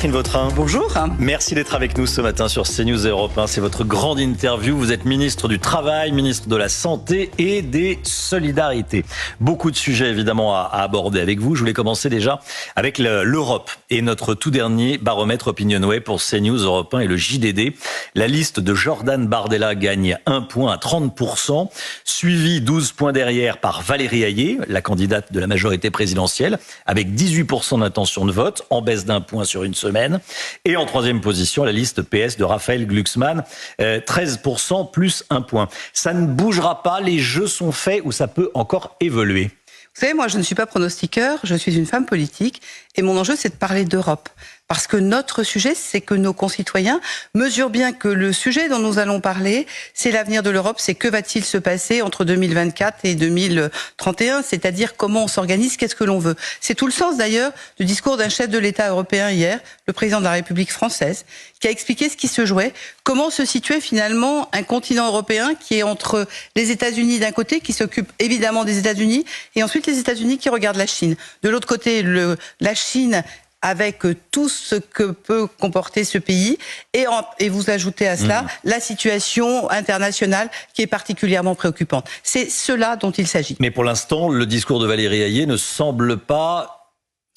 Catherine Vautrin. Bonjour. Merci d'être avec nous ce matin sur CNews et Europe 1. C'est votre grande interview. Vous êtes ministre du Travail, ministre de la Santé et des Solidarités. Beaucoup de sujets évidemment à aborder avec vous. Je voulais commencer déjà avec l'Europe et notre tout dernier baromètre Opinionway pour CNews, Europe 1 et le JDD. La liste de Jordan Bardella gagne 1 point à 30%, suivi 12 points derrière par Valérie Hayé, la candidate de la majorité présidentielle, avec 18% d'intention de vote, en baisse d'1 point sur une semaine. Et en troisième position, la liste PS de Raphaël Glucksmann, 13% plus 1 point. Ça ne bougera pas, les jeux sont faits ou ça peut encore évoluer? Vous savez, moi, je ne suis pas pronostiqueur, je suis une femme politique et mon enjeu, c'est de parler d'Europe. Parce que notre sujet, c'est que nos concitoyens mesurent bien que le sujet dont nous allons parler, c'est l'avenir de l'Europe, c'est que va-t-il se passer entre 2024 et 2031, c'est-à-dire comment on s'organise, qu'est-ce que l'on veut. C'est tout le sens d'ailleurs du discours d'un chef de l'État européen hier, le président de la République française, qui a expliqué ce qui se jouait, comment se situait finalement un continent européen qui est entre les États-Unis d'un côté, qui s'occupe évidemment des États-Unis, et ensuite les États-Unis qui regardent la Chine. De l'autre côté, la Chine avec tout ce que peut comporter ce pays, et vous ajoutez à cela la situation internationale qui est particulièrement préoccupante. C'est cela dont il s'agit. Mais pour l'instant, le discours de Valérie Hayé ne semble pas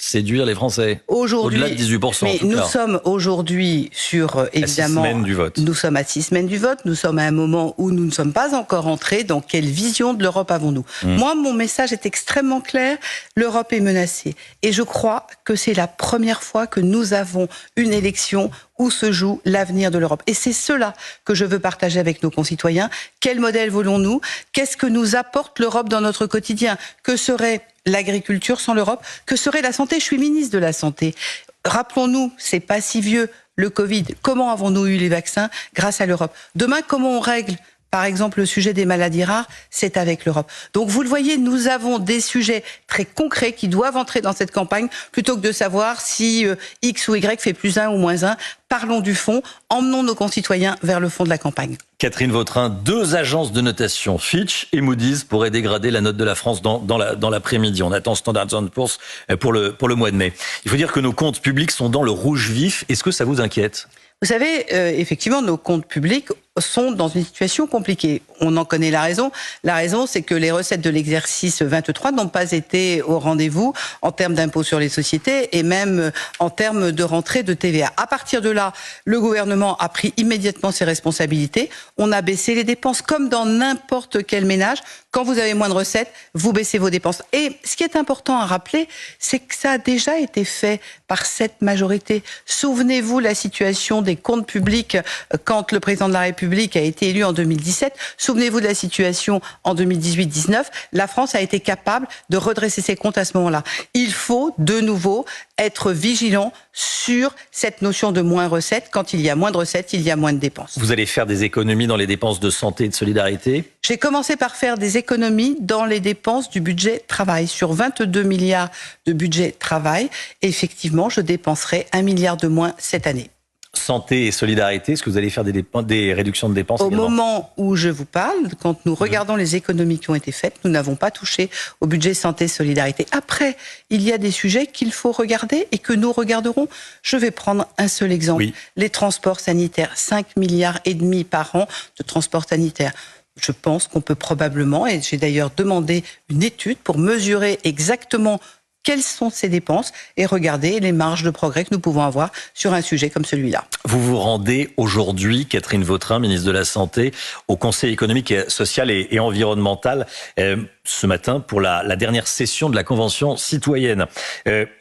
séduire les Français. Aujourd'hui, au-delà de 18%. Mais nous sommes aujourd'hui sur, évidemment, 6 semaines du vote. Nous sommes à 6 semaines du vote. Nous sommes à un moment où nous ne sommes pas encore entrés. Dans quelle vision de l'Europe avons-nous? Moi, mon message est extrêmement clair. L'Europe est menacée. Et je crois que c'est la première fois que nous avons une élection où se joue l'avenir de l'Europe. Et c'est cela que je veux partager avec nos concitoyens. Quel modèle voulons-nous? Qu'est-ce que nous apporte l'Europe dans notre quotidien? Que serait l'agriculture sans l'Europe? Que serait la santé? Je suis ministre de la Santé. Rappelons-nous, c'est pas si vieux, le Covid. Comment avons-nous eu les vaccins? Grâce à l'Europe. Demain, comment on règle par exemple le sujet des maladies rares? C'est avec l'Europe. Donc vous le voyez, nous avons des sujets très concrets qui doivent entrer dans cette campagne plutôt que de savoir si X ou Y fait plus 1 ou moins 1. Parlons du fond, emmenons nos concitoyens vers le fond de la campagne. Catherine Vautrin, 2 agences de notation, Fitch et Moody's, pourraient dégrader la note de la France dans l'après-midi. On attend Standard & Poor's pour le mois de mai. Il faut dire que nos comptes publics sont dans le rouge vif. Est-ce que ça vous inquiète? Vous savez, effectivement, nos comptes publics sont dans une situation compliquée. On en connaît la raison. La raison, c'est que les recettes de l'exercice 23 n'ont pas été au rendez-vous en termes d'impôt sur les sociétés et même en termes de rentrée de TVA. À partir de là, le gouvernement a pris immédiatement ses responsabilités. On a baissé les dépenses comme dans n'importe quel ménage. Quand vous avez moins de recettes, vous baissez vos dépenses. Et ce qui est important à rappeler, c'est que ça a déjà été fait par cette majorité. Souvenez-vous la situation des comptes publics quand le président de la République a été élu en 2017. Souvenez-vous de la situation en 2018-19. La France a été capable de redresser ses comptes à ce moment-là. Il faut de nouveau être vigilant sur cette notion de moins recettes. Quand il y a moins de recettes, il y a moins de dépenses. Vous allez faire des économies dans les dépenses de santé et de solidarité? J'ai commencé par faire des économies dans les dépenses du budget travail. Sur 22 milliards de budget travail, effectivement, je dépenserai 1 milliard de moins cette année. Santé et solidarité, est-ce que vous allez faire des réductions de dépenses Au également? moment où je vous parle, quand nous regardons les économies qui ont été faites, nous n'avons pas touché au budget santé et solidarité. Après, il y a des sujets qu'il faut regarder et que nous regarderons. Je vais prendre un seul exemple. Oui. Les transports sanitaires, 5 milliards et demi par an de transports sanitaires. Je pense qu'on peut probablement, et j'ai d'ailleurs demandé une étude pour mesurer exactement quelles sont ces dépenses et regarder les marges de progrès que nous pouvons avoir sur un sujet comme celui-là. Vous vous rendez aujourd'hui, Catherine Vautrin, ministre de la Santé, au Conseil économique, social et environnemental ce matin pour la dernière session de la Convention citoyenne.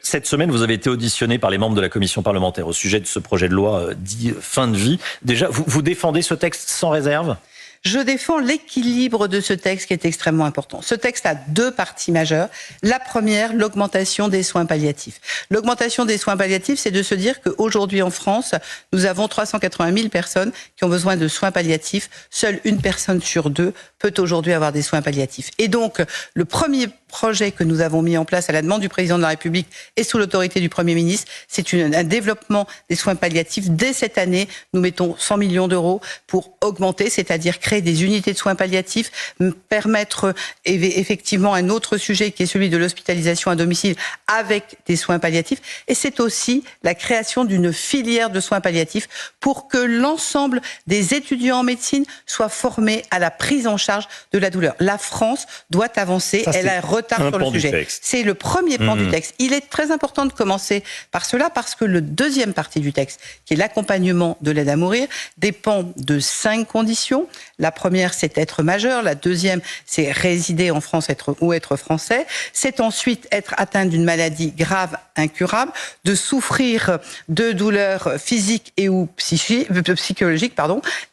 Cette semaine, vous avez été auditionné par les membres de la commission parlementaire au sujet de ce projet de loi dit fin de vie. Déjà, vous défendez ce texte sans réserve ? Je défends l'équilibre de ce texte qui est extrêmement important. Ce texte a 2 parties majeures. La première, l'augmentation des soins palliatifs. L'augmentation des soins palliatifs, c'est de se dire qu'aujourd'hui en France, nous avons 380 000 personnes qui ont besoin de soins palliatifs. Seule 1 personne sur 2 peut aujourd'hui avoir des soins palliatifs. Et donc, le premier projet que nous avons mis en place à la demande du président de la République et sous l'autorité du Premier ministre, c'est un développement des soins palliatifs. Dès cette année, nous mettons 100 millions d'euros pour augmenter, c'est-à-dire créer des unités de soins palliatifs, permettre effectivement un autre sujet qui est celui de l'hospitalisation à domicile avec des soins palliatifs. Et c'est aussi la création d'une filière de soins palliatifs pour que l'ensemble des étudiants en médecine soient formés à la prise en charge de la douleur. La France doit avancer, elle a un retard sur le sujet. C'est le premier pan du texte. Il est très important de commencer par cela parce que le deuxième partie du texte, qui est l'accompagnement de l'aide à mourir, dépend de 5 conditions. La première, c'est être majeur. La deuxième, c'est résider en France ou être français. C'est ensuite être atteint d'une maladie grave, incurable, de souffrir de douleurs physiques et ou psychologiques,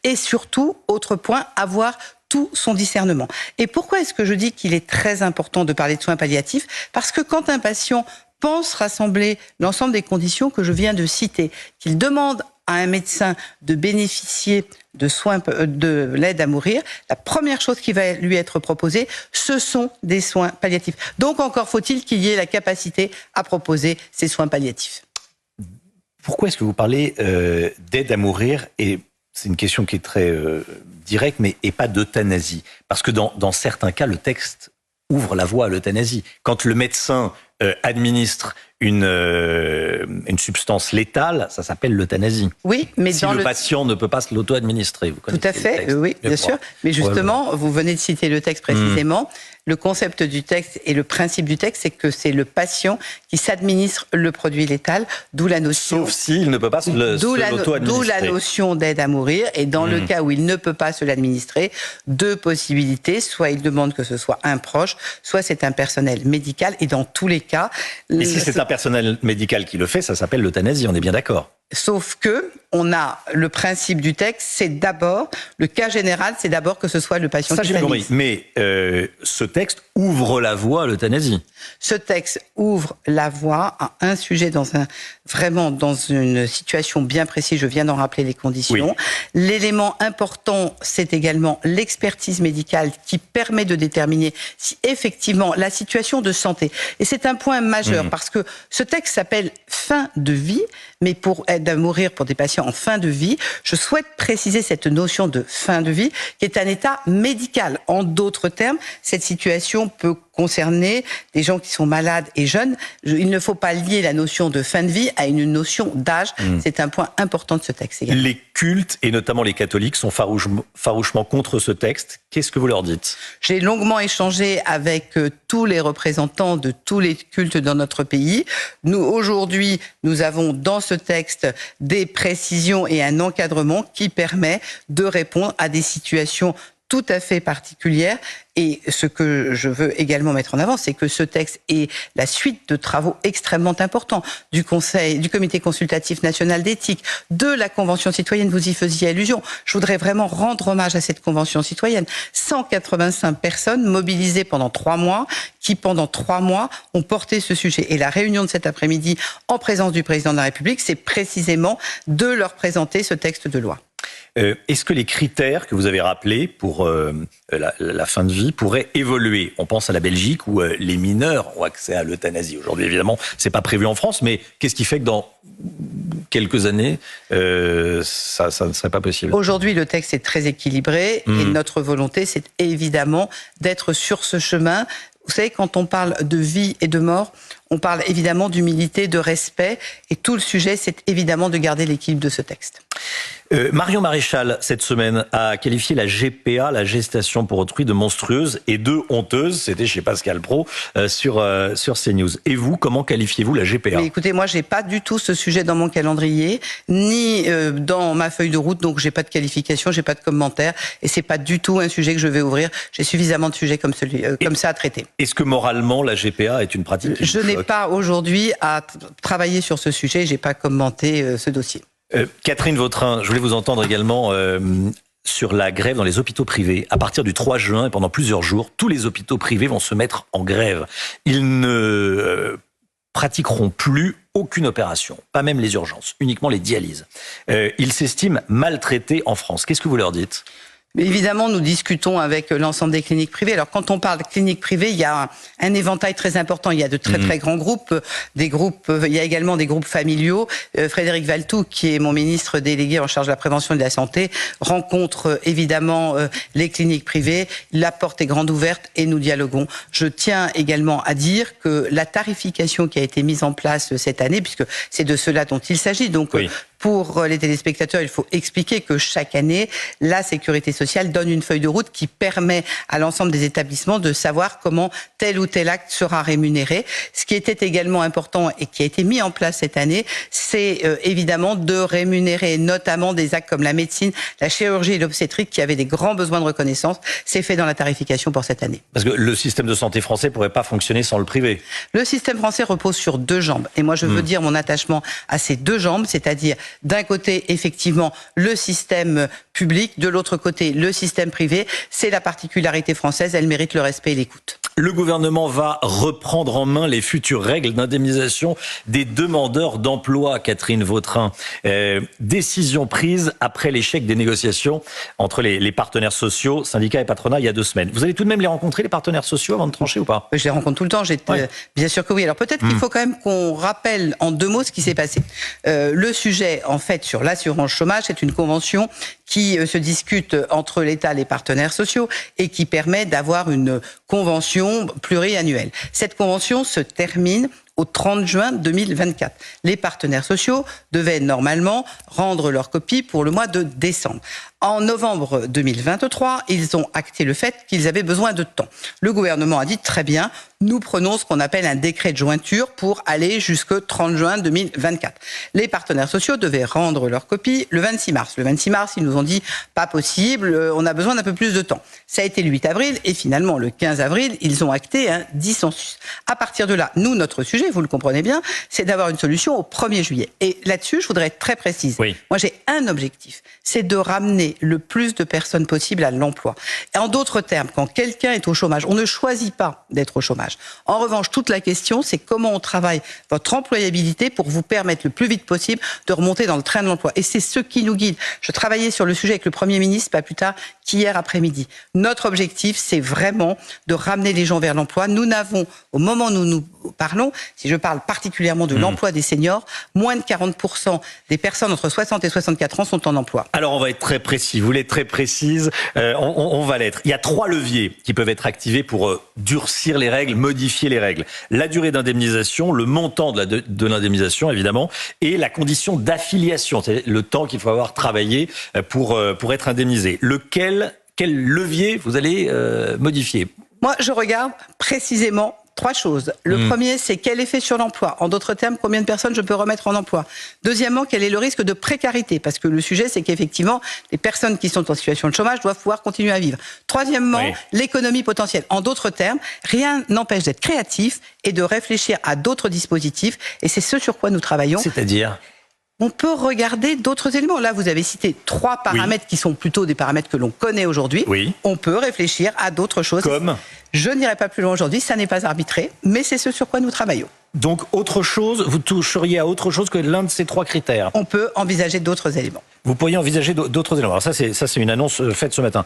et surtout, autre point, avoir tout son discernement. Et pourquoi est-ce que je dis qu'il est très important de parler de soins palliatifs ? Parce que quand un patient pense rassembler l'ensemble des conditions que je viens de citer, qu'il demande à un médecin de bénéficier de soins de l'aide à mourir, la première chose qui va lui être proposée, ce sont des soins palliatifs. Donc encore faut-il qu'il y ait la capacité à proposer ces soins palliatifs. Pourquoi est-ce que vous parlez d'aide à mourir et c'est une question qui est très directe, mais et pas d'euthanasie. Parce que dans certains cas, le texte ouvre la voie à l'euthanasie. Quand le médecin administre une substance létale, ça s'appelle l'euthanasie. Oui, mais si le patient ne peut pas se l'auto-administrer. Tout à fait, oui, bien sûr. Mais justement, vous venez de citer le texte précisément. Le concept du texte et le principe du texte, c'est que c'est le patient qui s'administre le produit létal, d'où la notion... Sauf s'il ne peut pas se l'auto-administrer. D'où la notion d'aide à mourir. Et dans le cas où il ne peut pas se l'administrer, 2 possibilités. Soit il demande que ce soit un proche, soit c'est un personnel médical. Et dans tous les cas... Et si c'est un personnel médical qui le fait, ça s'appelle l'euthanasie, on est bien d'accord. Sauf que on a le principe du texte, c'est d'abord, le cas général, c'est d'abord que ce soit le patient qui s'administre. Mais ce texte ouvre la voie à l'euthanasie. Ce texte ouvre la voie à un sujet vraiment dans une situation bien précise, je viens d'en rappeler les conditions. Oui. L'élément important, c'est également l'expertise médicale qui permet de déterminer si effectivement la situation de santé. Et c'est un point majeur parce que ce texte s'appelle fin de vie, mais pour aide à mourir pour des patients en fin de vie, je souhaite préciser cette notion de fin de vie qui est un état médical. En d'autres termes, cette situation peut concerner des gens qui sont malades et jeunes. Il ne faut pas lier la notion de fin de vie à une notion d'âge. C'est un point important de ce texte également. Les cultes, et notamment les catholiques, sont farouchement contre ce texte. Qu'est-ce que vous leur dites ? J'ai longuement échangé avec tous les représentants de tous les cultes dans notre pays. Aujourd'hui, nous avons dans ce texte des précisions et un encadrement qui permet de répondre à des situations tout à fait particulière. Et ce que je veux également mettre en avant, c'est que ce texte est la suite de travaux extrêmement importants du Comité consultatif national d'éthique, de la Convention citoyenne, vous y faisiez allusion. Je voudrais vraiment rendre hommage à cette Convention citoyenne. 185 personnes mobilisées pendant 3 mois, qui pendant 3 mois ont porté ce sujet. Et la réunion de cet après-midi, en présence du président de la République, c'est précisément de leur présenter ce texte de loi. Est-ce que les critères que vous avez rappelés pour la fin de vie pourraient évoluer ? On pense à la Belgique où les mineurs ont accès à l'euthanasie. Aujourd'hui, évidemment, c'est pas prévu en France, mais qu'est-ce qui fait que dans quelques années, ça ne serait pas possible ? Aujourd'hui, le texte est très équilibré et notre volonté, c'est évidemment d'être sur ce chemin. Vous savez, quand on parle de vie et de mort, on parle évidemment d'humilité, de respect. Et tout le sujet, c'est évidemment de garder l'équilibre de ce texte. Marion Maréchal, cette semaine, a qualifié la GPA, la gestation pour autrui, de monstrueuse et de honteuse. C'était chez Pascal Praud sur CNews. Et vous, comment qualifiez-vous la GPA ? Mais écoutez, moi, j'ai pas du tout ce sujet dans mon calendrier, ni dans ma feuille de route, donc j'ai pas de qualification, j'ai pas de commentaire, et c'est pas du tout un sujet que je vais ouvrir. J'ai suffisamment de sujets comme ça à traiter. Est-ce que moralement, la GPA est une pratique qui Je n'ai pas aujourd'hui à travailler sur ce sujet, j'ai pas commenté ce dossier. Catherine Vautrin, je voulais vous entendre également sur la grève dans les hôpitaux privés. À partir du 3 juin et pendant plusieurs jours, tous les hôpitaux privés vont se mettre en grève. Ils ne pratiqueront plus aucune opération, pas même les urgences, uniquement les dialyses. Ils s'estiment maltraités en France. Qu'est-ce que vous leur dites ? Évidemment, nous discutons avec l'ensemble des cliniques privées. Alors, quand on parle de cliniques privées, il y a un éventail très important. Il y a de très, très grands groupes. Il y a également des groupes familiaux. Frédéric Valletoux, qui est mon ministre délégué en charge de la prévention et de la santé, rencontre évidemment les cliniques privées. La porte est grande ouverte et nous dialoguons. Je tiens également à dire que la tarification qui a été mise en place cette année, puisque c'est de cela dont il s'agit, donc oui. Pour les téléspectateurs, il faut expliquer que chaque année, la Sécurité sociale donne une feuille de route qui permet à l'ensemble des établissements de savoir comment tel ou tel acte sera rémunéré. Ce qui était également important et qui a été mis en place cette année, c'est évidemment de rémunérer notamment des actes comme la médecine, la chirurgie et l'obstétrique qui avaient des grands besoins de reconnaissance. C'est fait dans la tarification pour cette année. Parce que le système de santé français ne pourrait pas fonctionner sans le privé. Le système français repose sur deux jambes. Et moi, je veux dire mon attachement à ces deux jambes, c'est-à-dire d'un côté, effectivement, le système public, de l'autre côté, le système privé. C'est la particularité française, elle mérite le respect et l'écoute. Le gouvernement va reprendre en main les futures règles d'indemnisation des demandeurs d'emploi, Catherine Vautrin. Décision prise après l'échec des négociations entre les partenaires sociaux, syndicats et patronat, il y a 2 semaines. Vous allez tout de même les rencontrer, les partenaires sociaux, avant de trancher ou pas? Je les rencontre tout le temps, bien sûr que oui. Alors peut-être qu'il faut quand même qu'on rappelle en 2 mots ce qui s'est passé. Le sujet, en fait, sur l'assurance chômage, c'est une convention qui se discute entre l'État et les partenaires sociaux et qui permet d'avoir une convention pluriannuelle. Cette convention se termine au 30 juin 2024. Les partenaires sociaux devaient normalement rendre leur copie pour le mois de décembre. En novembre 2023, ils ont acté le fait qu'ils avaient besoin de temps. Le gouvernement a dit très bien, nous prenons ce qu'on appelle un décret de jointure pour aller jusqu'au 30 juin 2024. Les partenaires sociaux devaient rendre leur copie le 26 mars. Le 26 mars, ils nous ont dit pas possible, on a besoin d'un peu plus de temps. Ça a été le 8 avril et finalement le 15 avril, ils ont acté un dissensus. À partir de là, nous, notre sujet, vous le comprenez bien, c'est d'avoir une solution au 1er juillet. Et là-dessus, je voudrais être très précise. Oui. Moi, j'ai un objectif, c'est de ramener le plus de personnes possible à l'emploi. Et en d'autres termes, quand quelqu'un est au chômage, on ne choisit pas d'être au chômage. En revanche, toute la question, c'est comment on travaille votre employabilité pour vous permettre le plus vite possible de remonter dans le train de l'emploi. Et c'est ce qui nous guide. Je travaillais sur le sujet avec le Premier ministre, pas plus tard qu'hier après-midi. Notre objectif, c'est vraiment de ramener les gens vers l'emploi. Nous n'avons, au moment où nous parlons, si je parle particulièrement de l'emploi des seniors, moins de 40% des personnes entre 60 et 64 ans sont en emploi. Alors on va être très précis, vous l'êtes très précise, on va l'être. Il y a 3 leviers qui peuvent être activés pour durcir les règles, modifier les règles. La durée d'indemnisation, le montant de l'indemnisation évidemment, et la condition d'affiliation, c'est le temps qu'il faut avoir travaillé pour être indemnisé. Quel levier vous allez modifier? Moi, je regarde précisément 3 choses. Le premier, c'est quel effet sur l'emploi. En d'autres termes, combien de personnes je peux remettre en emploi. Deuxièmement, quel est le risque de précarité. Parce que le sujet, c'est qu'effectivement, les personnes qui sont en situation de chômage doivent pouvoir continuer à vivre. Troisièmement, l'économie potentielle. En d'autres termes, rien n'empêche d'être créatif et de réfléchir à d'autres dispositifs. Et c'est ce sur quoi nous travaillons. C'est-à-dire ? On peut regarder d'autres éléments. Là, vous avez cité 3 paramètres qui sont plutôt des paramètres que l'on connaît aujourd'hui. Oui. On peut réfléchir à d'autres choses. Comme ? Je n'irai pas plus loin aujourd'hui, ça n'est pas arbitré, mais c'est ce sur quoi nous travaillons. Donc, autre chose, vous toucheriez à autre chose que l'un de ces 3 critères? On peut envisager d'autres éléments. Vous pourriez envisager d'autres éléments. Alors ça, c'est une annonce faite ce matin.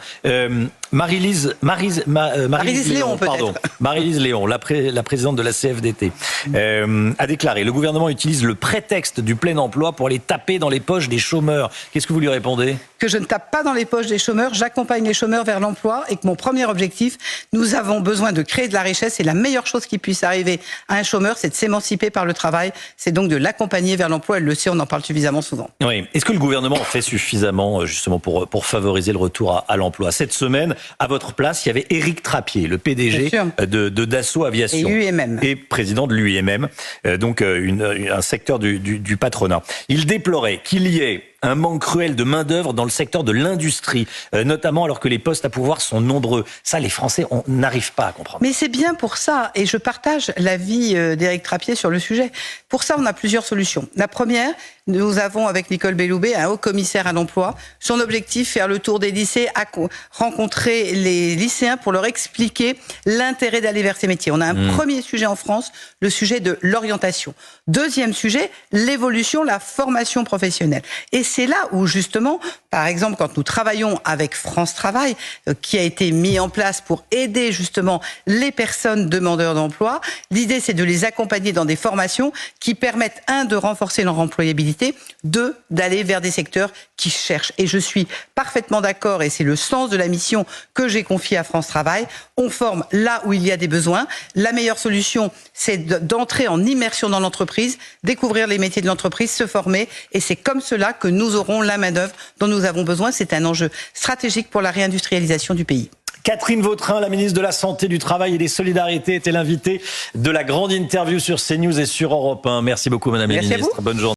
Marie-Lise Léon, pardon. Marie-Lise Léon, la présidente de la CFDT, a déclaré: le gouvernement utilise le prétexte du plein emploi pour aller taper dans les poches des chômeurs. Qu'est-ce que vous lui répondez? Que je ne tape pas dans les poches des chômeurs, j'accompagne les chômeurs vers l'emploi et que mon premier objectif, nous avons besoin de créer de la richesse et la meilleure chose qui puisse arriver à un chômeur, c'est de s'émanciper par le travail. C'est donc de l'accompagner vers l'emploi. Elle le sait, on en parle suffisamment souvent. Oui. Est-ce que le gouvernement fait suffisamment justement pour favoriser le retour à l'emploi? Cette semaine, à votre place, il y avait Éric Trappier, le PDG de Dassault Aviation et président de l'UIMM, donc un secteur du patronat. Il déplorait qu'il y ait un manque cruel de main-d'œuvre dans le secteur de l'industrie, notamment alors que les postes à pourvoir sont nombreux. Ça, les Français, on n'arrive pas à comprendre. Mais c'est bien pour ça, et je partage l'avis d'Éric Trappier sur le sujet. Pour ça, on a plusieurs solutions. La première, nous avons avec Nicole Belloubet un haut commissaire à l'emploi. Son objectif, faire le tour des lycées, rencontrer les lycéens pour leur expliquer l'intérêt d'aller vers ces métiers. On a un premier sujet en France, le sujet de l'orientation. Deuxième sujet, l'évolution, la formation professionnelle. Et c'est là où justement, par exemple, quand nous travaillons avec France Travail, qui a été mis en place pour aider justement les personnes demandeurs d'emploi, l'idée c'est de les accompagner dans des formations qui permettent, de renforcer leur employabilité, d'aller vers des secteurs qui cherchent. Et je suis parfaitement d'accord, et c'est le sens de la mission que j'ai confiée à France Travail. On forme là où il y a des besoins. La meilleure solution, c'est d'entrer en immersion dans l'entreprise, découvrir les métiers de l'entreprise, se former, et c'est comme cela que nous aurons la main-d'œuvre dont nous avons besoin. C'est un enjeu stratégique pour la réindustrialisation du pays. Catherine Vautrin, la ministre de la Santé, du Travail et des Solidarités, était l'invitée de la grande interview sur CNews et sur Europe 1. Merci beaucoup, Madame la Ministre. Bonne journée.